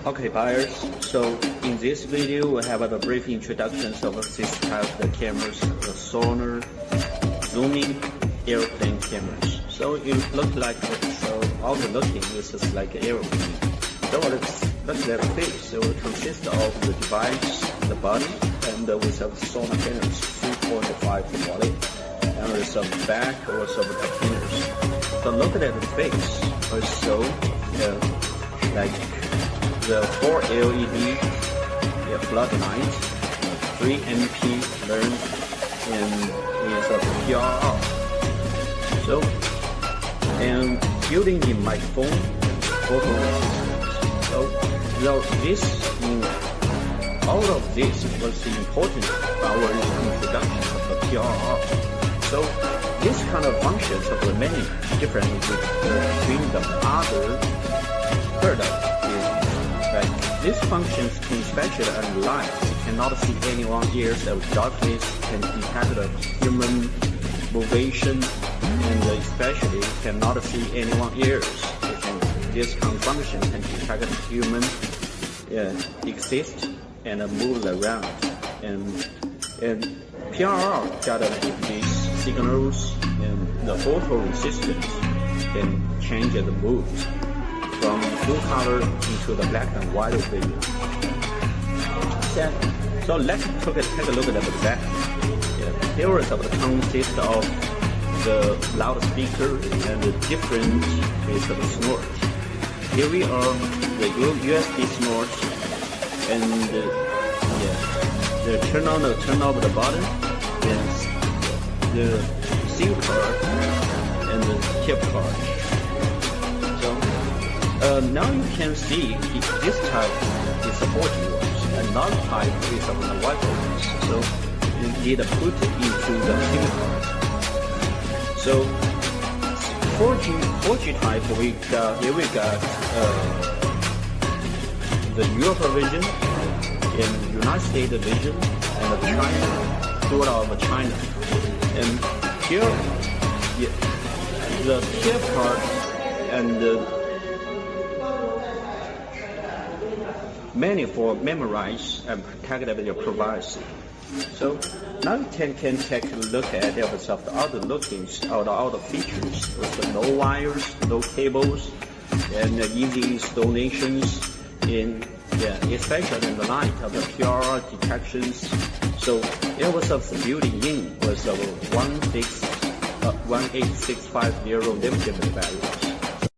Okay, buyers, so in this video we have a brief introduction of this type of cameras, the sonar, zooming, airplane cameras. So it looks like, so all the looking is just like an airplane. So let's look at the face. So it consists of the device, the body, and we have sonar panels, 3.5 quality, and there's some back or some containers. So look at the face, also like the 4 LED floodlight, 3 MP lens, and is a PIR. So, and building in microphone, photo resistance. So, all of this was important for our introduction of the PIR. So, this kind of functions of the many different between the other products. These functions can especially on light. You cannot see anyone's ears of darkness, can detect the human motion, and especially cannot see anyone's ears. This kind of function can detect the human exist and move around. And PIR got these signals, and the photo resistance can change the mood from blue color into the black and white video. So let's take a look at the back. Here is the consist of the loudspeaker and the different is of snort. Here we are the USB snort, and the turn off the button, and the SIM card and the chip card. Now you can see this type is supporting words, another type is on the Wi-Fi. So you need to put it into the SIM card. So 4G type, here we got the Europe version, and United States version, and the China, throughout of China. And here, the chip card and the many for memorize and protect your privacy. So now you can take a look at the other lookings, all the features with no wires, no cables, and easy installations especially in the light of the PIR detections. So it was building in was 18650 limited value.